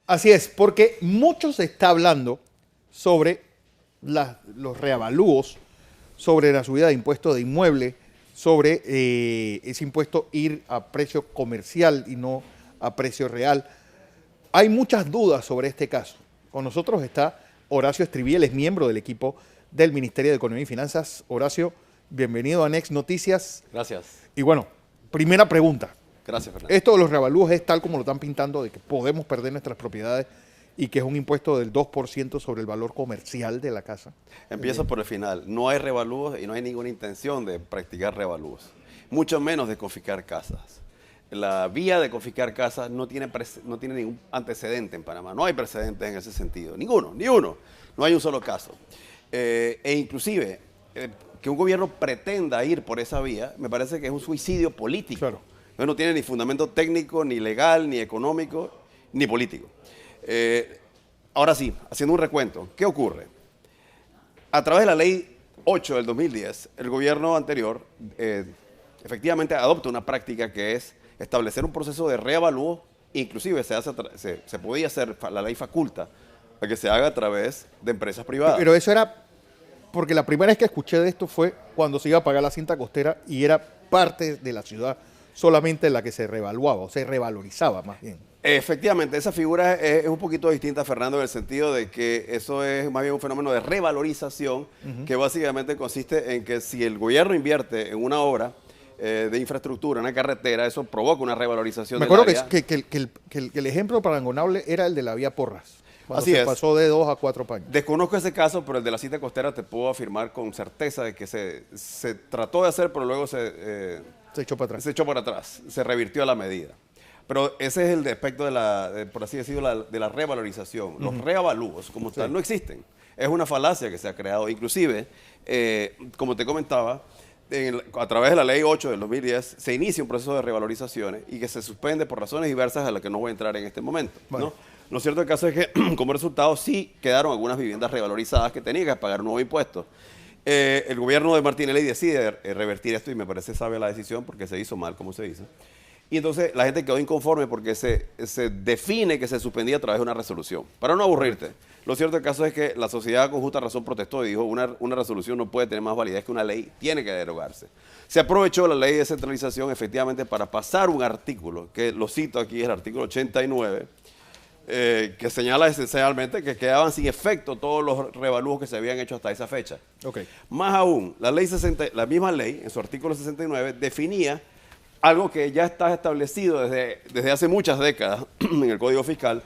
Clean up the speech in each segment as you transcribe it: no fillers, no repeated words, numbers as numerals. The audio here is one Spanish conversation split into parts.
Así es, porque mucho se está hablando sobre los reavalúos, sobre la subida de impuestos de inmueble, sobre ese impuesto ir a precio comercial y no a precio real. Hay muchas dudas sobre este caso. Con nosotros está Horacio Estriviel, es miembro del equipo del Ministerio de Economía y Finanzas. Horacio, bienvenido a Next Noticias. Gracias. Y bueno, primera pregunta. Gracias, Fernando. Esto de los reavalúos es tal como lo están pintando, de que podemos perder nuestras propiedades y que es un impuesto del 2% sobre el valor comercial de la casa. Empiezo por el final. No hay revalúos y no hay ninguna intención de practicar revalúos, mucho menos de confiscar casas. La vía de confiscar casas no tiene ningún antecedente en Panamá. No hay precedentes en ese sentido. Ninguno, ni uno. No hay un solo caso. Inclusive, que un gobierno pretenda ir por esa vía, me parece que es un suicidio político. Claro. No tiene ni fundamento técnico, ni legal, ni económico, ni político. Ahora sí, haciendo un recuento, ¿qué ocurre? A través de la ley 8 del 2010, el gobierno anterior efectivamente adopta una práctica que es establecer un proceso de reavalúo, inclusive se podía hacer, la ley faculta, a que se haga a través de empresas privadas. Pero eso era porque la primera vez que escuché de esto fue cuando se iba a pagar la cinta costera y era parte de la ciudad solamente la que se revaluaba o se revalorizaba más bien. Efectivamente, esa figura es un poquito distinta, Fernando, en el sentido de que eso es más bien un fenómeno de revalorización, que básicamente consiste en que si el gobierno invierte en una obra de infraestructura, una carretera, eso provoca una revalorización Me del acuerdo área. que el ejemplo parangonable era el de la vía Porras. Cuando Así se es. pasó de 2 a 4 paños. Desconozco ese caso, pero el de la cinta costera te puedo afirmar con certeza de que se trató de hacer, pero luego Se echó para atrás. se echó para atrás, se revirtió la medida. Pero ese es el aspecto por así decirlo, de la revalorización. Los reavalúos, como tal, no existen. Es una falacia que se ha creado. Inclusive, como te comentaba, a través de la ley 8 del 2010 se inicia un proceso de revalorizaciones y que se suspende por razones diversas a las que no voy a entrar en este momento. Vale. ¿No? Lo cierto del caso es que, como resultado, sí quedaron algunas viviendas revalorizadas que tenían que pagar un nuevo impuesto. El gobierno de Martinelli decide revertir esto y me parece sabia la decisión porque se hizo mal, como se dice. Y entonces la gente quedó inconforme porque se define que se suspendía a través de una resolución. Para no aburrirte, lo cierto del caso es que la sociedad con justa razón protestó y dijo una resolución no puede tener más validez que una ley, tiene que derogarse. Se aprovechó la ley de descentralización efectivamente para pasar un artículo, que lo cito aquí, es el artículo 89, que señala esencialmente que quedaban sin efecto todos los revalúos que se habían hecho hasta esa fecha. Okay. Más aún, la misma ley, en su artículo 69, definía algo que ya está establecido desde hace muchas décadas en el Código Fiscal,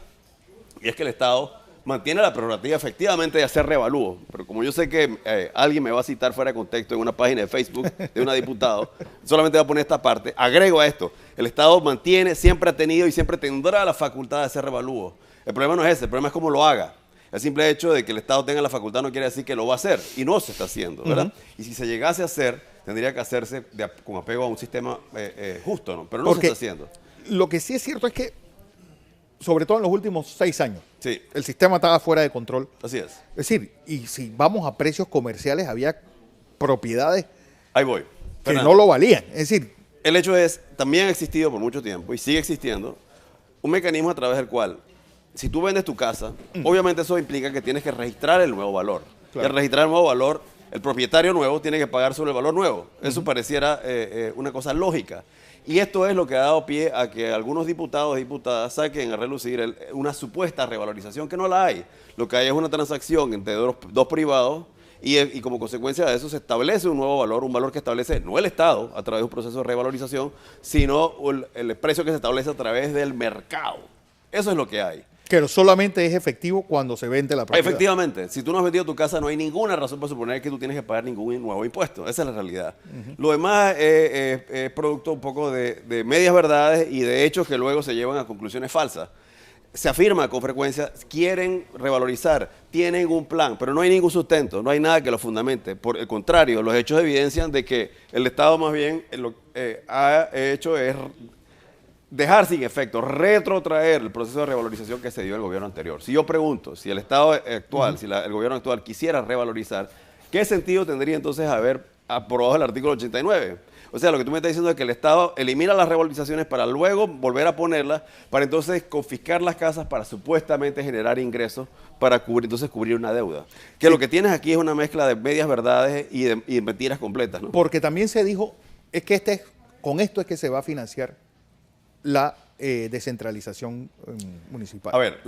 y es que el Estado mantiene la prerrogativa efectivamente de hacer revalúos. Pero como yo sé que alguien me va a citar fuera de contexto en una página de Facebook de una diputada, solamente voy a poner esta parte, agrego a esto, el Estado mantiene, siempre ha tenido y siempre tendrá la facultad de hacer revalúos. El problema no es ese, el problema es cómo lo haga. El simple hecho de que el Estado tenga la facultad no quiere decir que lo va a hacer, y no se está haciendo, ¿verdad? Y si se llegase a hacer, tendría que hacerse con apego a un sistema justo, ¿no? Pero no se está haciendo. Lo que sí es cierto es que, sobre todo en los últimos 6 años, Sí, el sistema estaba fuera de control. así es. Es decir, y si vamos a precios comerciales, había propiedades Ahí voy. que Fernando, no lo valían. Es decir, el hecho es, también ha existido por mucho tiempo y sigue existiendo un mecanismo a través del cual, si tú vendes tu casa, obviamente eso implica que tienes que registrar el nuevo valor. Claro. Y al registrar el nuevo valor, el propietario nuevo tiene que pagar sobre el valor nuevo. Eso pareciera una cosa lógica. Y esto es lo que ha dado pie a que algunos diputados y diputadas saquen a relucir una supuesta revalorización que no la hay. Lo que hay es una transacción entre dos privados y como consecuencia de eso se establece un nuevo valor, un valor que establece no el Estado a través de un proceso de revalorización, sino el precio que se establece a través del mercado. Eso es lo que hay. que solamente es efectivo cuando se vende la propiedad. Efectivamente, si tú no has vendido tu casa, no hay ninguna razón para suponer que tú tienes que pagar ningún nuevo impuesto. Esa es la realidad. Lo demás es producto un poco de medias verdades y de hechos que luego se llevan a conclusiones falsas. Se afirma con frecuencia, quieren revalorizar, tienen un plan, pero no hay ningún sustento, no hay nada que lo fundamente. Por el contrario, los hechos evidencian de que el Estado más bien lo ha hecho es dejar sin efecto, retrotraer el proceso de revalorización que se dio el gobierno anterior. Si yo pregunto, si el gobierno actual quisiera revalorizar, ¿qué sentido tendría entonces haber aprobado el artículo 89. O sea, lo que tú me estás diciendo es que el Estado elimina las revalorizaciones para luego volver a ponerlas, para entonces confiscar las casas para supuestamente generar ingresos para cubrir una deuda. Que Sí. lo que tienes aquí es una mezcla de medias verdades y de mentiras completas, ¿no? Porque también se dijo, es que con esto es que se va a financiar la descentralización municipal. A ver,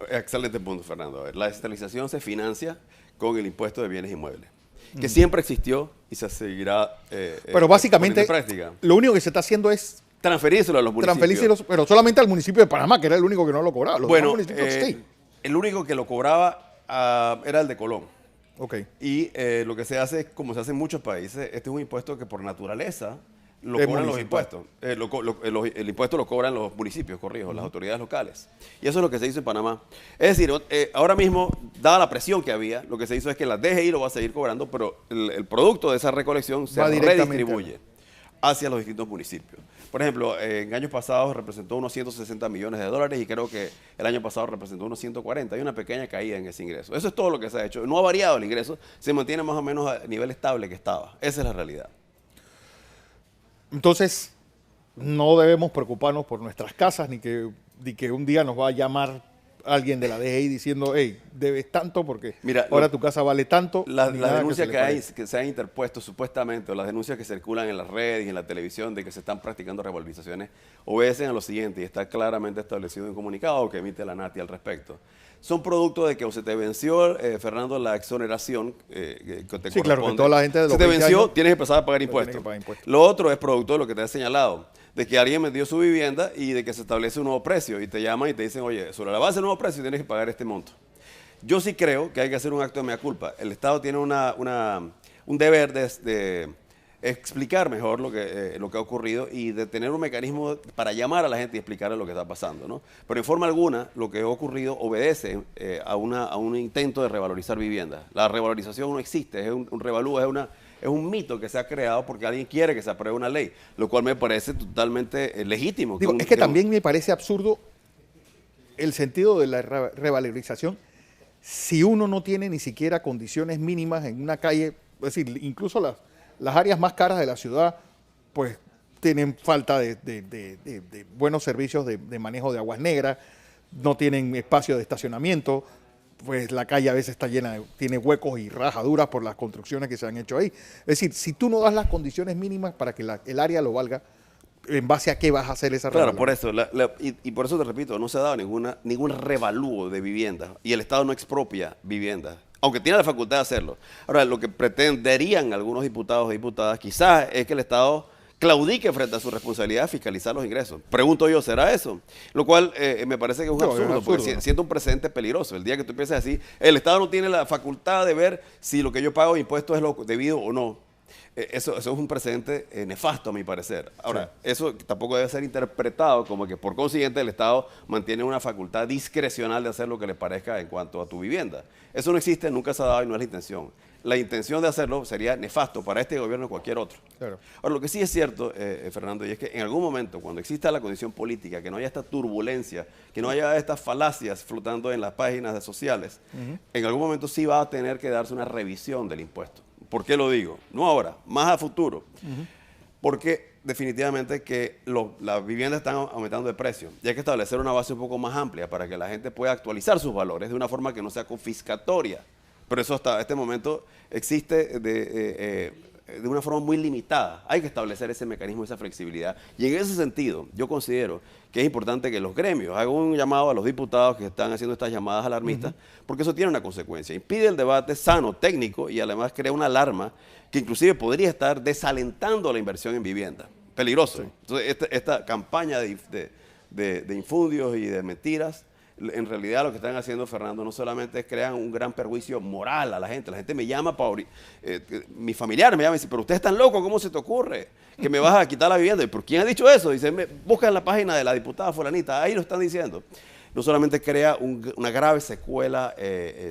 excelente punto, Fernando. A ver, la descentralización se financia con el impuesto de bienes inmuebles, que siempre existió y se seguirá Pero básicamente, poniendo en práctica. lo único que se está haciendo es Transferírselo a los municipios. transferirse, pero solamente al municipio de Panamá, que era el único que no lo cobraba. Los Bueno, demás municipios, sí. el único que lo cobraba era el de Colón. Ok. Y lo que se hace, como se hace en muchos países, este es un impuesto que por naturaleza lo Es cobran los municipal. impuestos. El impuesto lo cobran los municipios, corrijo, las autoridades locales. Y eso es lo que se hizo en Panamá. Es decir, ahora mismo, dada la presión que había, lo que se hizo es que la DGI lo va a seguir cobrando, pero el producto de esa recolección se Va directamente redistribuye hacia los distintos municipios. Por ejemplo, en años pasados representó unos 160 millones de dólares y creo que el año pasado representó unos 140. Hay una pequeña caída en ese ingreso. Eso es todo lo que se ha hecho. No ha variado el ingreso, se mantiene más o menos a nivel estable que estaba. Esa es la realidad. Entonces, no debemos preocuparnos por nuestras casas, ni que un día nos va a llamar alguien de la DGI diciendo, hey, debes tanto porque Mira, ahora tu casa vale tanto. Las ni nada denuncias se que, le hay, parezca. que se han interpuesto supuestamente, o las denuncias que circulan en las redes y en la televisión de que se están practicando revalorizaciones, obedecen a lo siguiente y está claramente establecido en un comunicado que emite la NATI al respecto. Son producto de que o se te venció, Fernando, la exoneración que te Sí, claro, que corresponde. toda la gente de los Se te 20 venció, años tienes que empezar a pagar tienes impuestos. que pagar impuestos. Lo otro es producto de lo que te he señalado, de que alguien vendió su vivienda y de que se establece un nuevo precio y te llaman y te dicen, oye, sobre la base del nuevo precio tienes que pagar este monto. Yo sí creo que hay que hacer un acto de mea culpa. El Estado tiene un deber de explicar mejor lo que ha ocurrido y de tener un mecanismo para llamar a la gente y explicarle lo que está pasando, ¿no? Pero en forma alguna, lo que ha ocurrido obedece a un intento de revalorizar viviendas. La revalorización no existe, es un revalúo, es un mito que se ha creado porque alguien quiere que se apruebe una ley, lo cual me parece totalmente legítimo. Digo, es que también me parece absurdo el sentido de la revalorización si uno no tiene ni siquiera condiciones mínimas en una calle, es decir, incluso las áreas más caras de la ciudad, pues tienen falta de buenos servicios de manejo de aguas negras, no tienen espacio de estacionamiento, pues la calle a veces está llena, tiene huecos y rajaduras por las construcciones que se han hecho ahí. Es decir, si tú no das las condiciones mínimas para que el área lo valga, ¿en base a qué vas a hacer esa Claro, revalorización? por eso, y por eso te repito, no se ha dado ningún revalúo de viviendas y el Estado no expropia viviendas, aunque tiene la facultad de hacerlo. Ahora, lo que pretenderían algunos diputados o diputadas quizás es que el Estado claudique frente a su responsabilidad de fiscalizar los ingresos. Pregunto yo, ¿será eso? Lo cual me parece que es un No, es absurdo, porque absurdo, ¿no? siento un precedente peligroso. El día que tú empieces así, el Estado no tiene la facultad de ver si lo que yo pago de impuestos es lo debido o no. Eso es un precedente nefasto, a mi parecer. Ahora, eso tampoco debe ser interpretado como que por consiguiente el Estado mantiene una facultad discrecional de hacer lo que le parezca en cuanto a tu vivienda. Eso no existe, nunca se ha dado y no es la intención. La intención de hacerlo sería nefasto para este gobierno o cualquier otro. Claro. Ahora, lo que sí es cierto, Fernando, y es que en algún momento, cuando exista la condición política, que no haya esta turbulencia, que no haya estas falacias flotando en las páginas sociales, en algún momento sí va a tener que darse una revisión del impuesto. ¿Por qué lo digo? No ahora, más a futuro. Porque definitivamente que las viviendas están aumentando de precio y hay que establecer una base un poco más amplia para que la gente pueda actualizar sus valores de una forma que no sea confiscatoria. Pero eso hasta este momento existe de una forma muy limitada. Hay que establecer ese mecanismo, esa flexibilidad. Y en ese sentido, yo considero que es importante que los gremios hagan un llamado a los diputados que están haciendo estas llamadas alarmistas, porque eso tiene una consecuencia. Impide el debate sano, técnico, y además crea una alarma que inclusive podría estar desalentando la inversión en vivienda. Peligroso. Sí. Entonces, esta campaña de infundios y de mentiras, en realidad lo que están haciendo, Fernando, no solamente es crean un gran perjuicio moral a la gente. La gente me llama, mi familiar me llama y dice, pero usted es tan loco, ¿cómo se te ocurre que me vas a quitar la vivienda? ¿Y por quién ha dicho eso? Dice, busca en la página de la diputada fulanita, ahí lo están diciendo. No solamente crea una grave secuela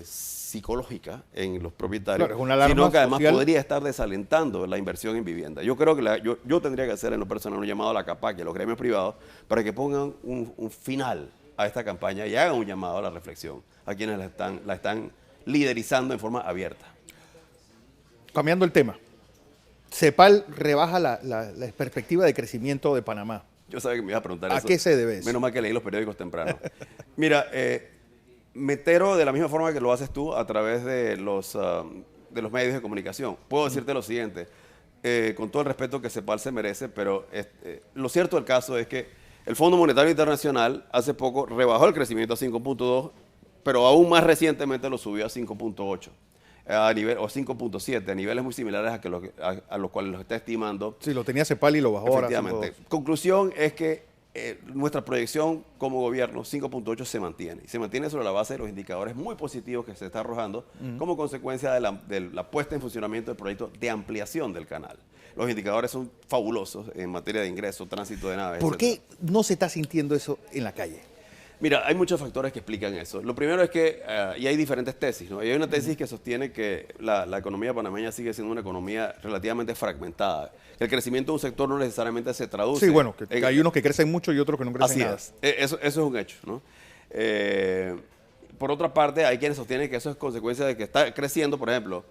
psicológica en los propietarios, Claro, es una alarma sino que además social. podría estar desalentando la inversión en vivienda. Yo creo que yo tendría que hacer en lo personal un llamado a la CAPAC y a los gremios privados para que pongan un final a esta campaña y hagan un llamado a la reflexión a quienes la están liderizando en forma abierta. Cambiando el tema, CEPAL rebaja la perspectiva de crecimiento de Panamá. Yo sabía que me iba a preguntar ¿A eso. qué se debe eso? Menos mal que leí los periódicos temprano. Mira, me entero de la misma forma que lo haces tú a través de los medios de comunicación. Puedo decirte lo siguiente, con todo el respeto que CEPAL se merece, pero lo cierto del caso es que el Fondo Monetario Internacional hace poco rebajó el crecimiento a 5.2, pero aún más recientemente lo subió a 5.8. A nivel, o 5.7, a niveles muy similares a los cuales los está estimando. Sí, lo tenía CEPAL y lo bajó ahora. Efectivamente. Conclusión es que nuestra proyección como gobierno, 5.8, se mantiene. Y se mantiene sobre la base de los indicadores muy positivos que se está arrojando como consecuencia de la puesta en funcionamiento del proyecto de ampliación del canal. Los indicadores son fabulosos en materia de ingreso, tránsito de naves. ¿Por qué no se está sintiendo eso en la calle? Mira, hay muchos factores que explican eso. Lo primero es que, y hay diferentes tesis, ¿no? Y hay una tesis que sostiene que la economía panameña sigue siendo una economía relativamente fragmentada. El crecimiento de un sector no necesariamente se traduce. Sí, bueno, que hay unos que crecen mucho y otros que no crecen nada. Así es. Eso es un hecho, ¿no? Por otra parte, hay quienes sostienen que eso es consecuencia de que está creciendo, por ejemplo,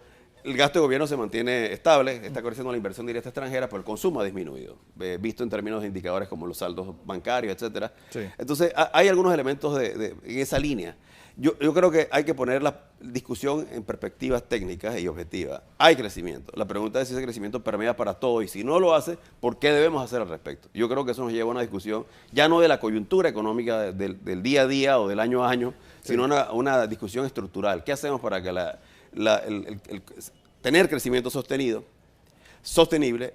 el gasto de gobierno se mantiene estable, está creciendo la inversión directa extranjera, pero el consumo ha disminuido, visto en términos de indicadores como los saldos bancarios, etcétera. Sí. Entonces, hay algunos elementos en esa línea. Yo creo que hay que poner la discusión en perspectivas técnicas y objetivas. Hay crecimiento. La pregunta es si ese crecimiento permea para todo y si no lo hace, ¿por qué debemos hacer al respecto? Yo creo que eso nos lleva a una discusión ya no de la coyuntura económica del día a día o del año a año, sino una discusión estructural. ¿Qué hacemos para que tener crecimiento sostenible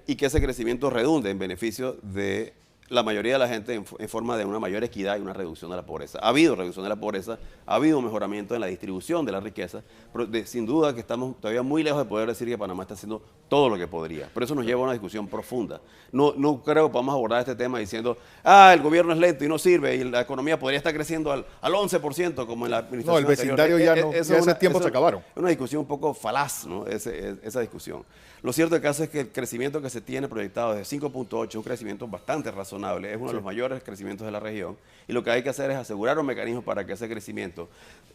y que ese crecimiento redunde en beneficio de la mayoría de la gente en forma de una mayor equidad y una reducción de la pobreza? Ha habido reducción de la pobreza, ha habido mejoramiento en la distribución de la riqueza, pero sin duda que estamos todavía muy lejos de poder decir que Panamá está haciendo todo lo que podría. Pero eso nos lleva a una discusión profunda. No creo que podamos abordar este tema diciendo, el gobierno es lento y no sirve y la economía podría estar creciendo al 11% como en la administración anterior. No, el vecindario ya no, ya hace tiempo se acabaron. Es una discusión un poco falaz, ¿no? Esa discusión. Lo cierto del caso es que el crecimiento que se tiene proyectado desde 5.8 es un crecimiento bastante razonable, es uno de los mayores crecimientos de la región, y lo que hay que hacer es asegurar un mecanismo para que ese crecimiento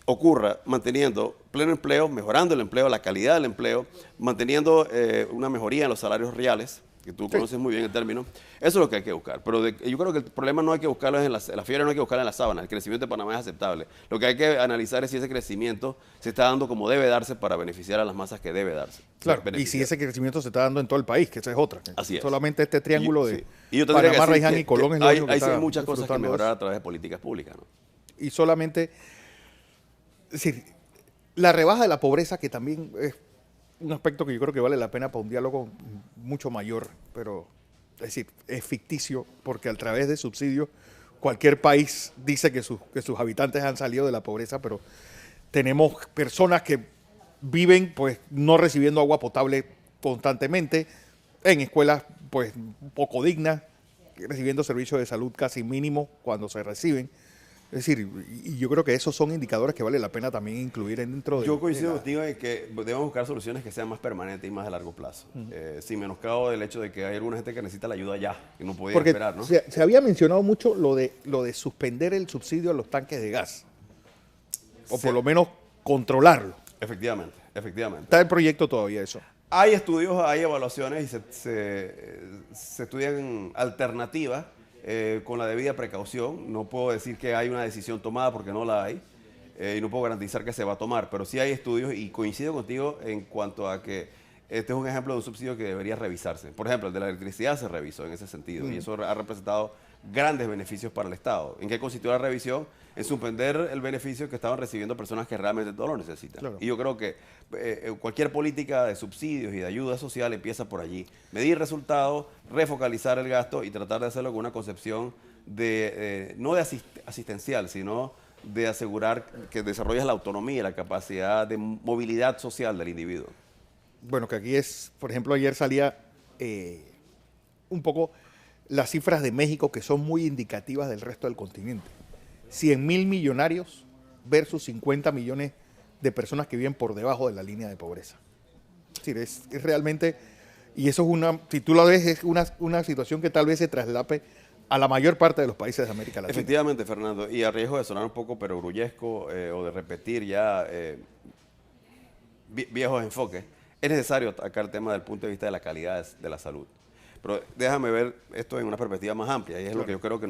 ocurra manteniendo pleno empleo, mejorando el empleo, la calidad del empleo, manteniendo una mejoría en los salarios reales, que tú conoces muy bien el término. Eso es lo que hay que buscar. Pero yo creo que el problema no hay que buscarlo en la fiebre, no hay que buscarlo en la sábana. El crecimiento de Panamá es aceptable. Lo que hay que analizar es si ese crecimiento se está dando como debe darse para beneficiar a las masas que debe darse. Claro, y si ese crecimiento se está dando en todo el país, que esa es otra. Así es. Solamente este triángulo de Panamá, Raiján y Colón es lo único que hay está muchas cosas que mejorar a través de políticas públicas, ¿no? Y solamente, es decir, la rebaja de la pobreza, que también es un aspecto que yo creo que vale la pena para un diálogo mucho mayor, pero es decir, es ficticio porque a través de subsidios cualquier país dice que sus habitantes han salido de la pobreza, pero tenemos personas que viven pues no recibiendo agua potable constantemente, en escuelas pues poco dignas, recibiendo servicios de salud casi mínimos cuando se reciben. Es decir, y yo creo que esos son indicadores que vale la pena también incluir dentro de... Yo coincido contigo en que debemos buscar soluciones que sean más permanentes y más de largo plazo. Sin menoscabo del hecho de que hay alguna gente que necesita la ayuda ya, que no podía esperar, ¿no? Se había mencionado mucho lo de suspender el subsidio a los tanques de gas. O por lo menos controlarlo. Efectivamente. Está el proyecto todavía eso. Hay estudios, hay evaluaciones y se estudian alternativas con la debida precaución. No puedo decir que hay una decisión tomada porque no la hay y no puedo garantizar que se va a tomar, pero sí hay estudios y coincido contigo en cuanto a que este es un ejemplo de un subsidio que debería revisarse. Por ejemplo, el de la electricidad se revisó en ese sentido y eso ha representado grandes beneficios para el Estado. ¿En qué consistió la revisión? En suspender el beneficio que estaban recibiendo personas que realmente todo lo necesitan. Claro. Y yo creo que cualquier política de subsidios y de ayuda social empieza por allí. Medir resultados, refocalizar el gasto y tratar de hacerlo con una concepción no de asistencial, sino de asegurar que desarrollas la autonomía y la capacidad de movilidad social del individuo. Bueno, que aquí es, por ejemplo, ayer salía un poco las cifras de México que son muy indicativas del resto del continente. 100.000 millonarios versus 50 millones de personas que viven por debajo de la línea de pobreza. Es decir, es realmente, y eso es si tú lo ves, es una situación que tal vez se traslape a la mayor parte de los países de América Latina. Efectivamente, Fernando, y a riesgo de sonar un poco perogrullesco o de repetir ya viejos enfoques, es necesario atacar el tema desde el punto de vista de la calidad de la salud. Pero déjame ver esto en una perspectiva más amplia, y es lo que yo creo que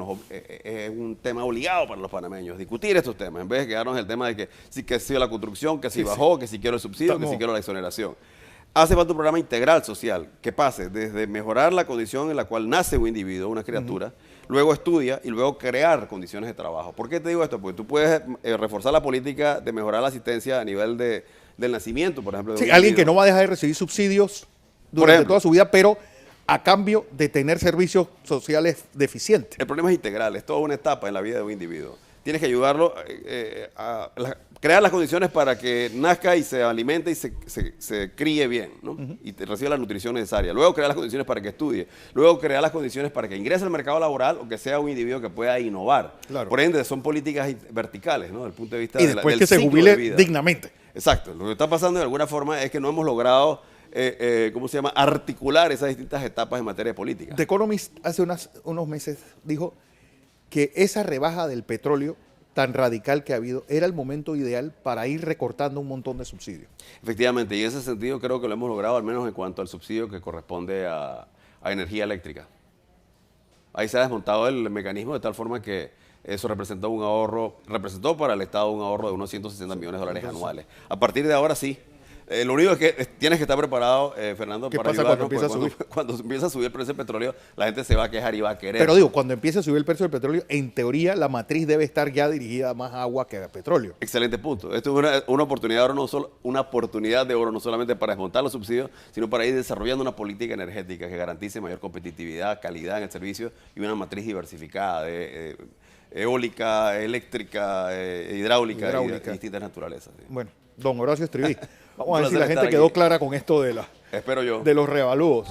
es un tema obligado para los panameños, discutir estos temas, en vez de quedarnos en el tema de que si la construcción, que si bajó, que si quiero el subsidio, que si quiero la exoneración. Hace falta un programa integral social que pase desde mejorar la condición en la cual nace un individuo, una criatura, luego estudia y luego crear condiciones de trabajo. ¿Por qué te digo esto? Porque tú puedes reforzar la política de mejorar la asistencia a nivel del nacimiento, por ejemplo. Sí, alguien que no va a dejar de recibir subsidios durante toda su vida, pero a cambio de tener servicios sociales deficientes. El problema es integral, es toda una etapa en la vida de un individuo. Tienes que ayudarlo a crear las condiciones para que nazca y se alimente y se críe bien, ¿no? Y reciba la nutrición necesaria. Luego crear las condiciones para que estudie. Luego crear las condiciones para que ingrese al mercado laboral o que sea un individuo que pueda innovar. Claro. Por ende, son políticas verticales, ¿no? Desde el punto de vista y después que se jubile dignamente. Exacto. Lo que está pasando de alguna forma es que no hemos logrado ¿cómo se llama?, articular esas distintas etapas en materia de política. The Economist hace unos meses dijo que esa rebaja del petróleo tan radical que ha habido era el momento ideal para ir recortando un montón de subsidios. Efectivamente, y en ese sentido creo que lo hemos logrado, al menos en cuanto al subsidio que corresponde a energía eléctrica. Ahí se ha desmontado el mecanismo de tal forma que eso representó para el Estado un ahorro de unos 160 millones de dólares anuales. A partir de ahora sí. Lo único es que tienes que estar preparado, Fernando, ¿Qué para pasa cuando empieza a subir? Cuando empieza a subir el precio del petróleo, la gente se va a quejar y va a querer. Pero digo, cuando empiece a subir el precio del petróleo, en teoría la matriz debe estar ya dirigida a más agua que a petróleo. Excelente punto. Esto es una oportunidad de oro, una oportunidad de oro no solamente para desmontar los subsidios, sino para ir desarrollando una política energética que garantice mayor competitividad, calidad en el servicio y una matriz diversificada de eólica, eléctrica, hidráulica. Y de distintas naturalezas. Sí. Bueno, don Horacio Estriví, vamos a ver si la gente quedó clara con esto de Espero yo. de los reavalúos.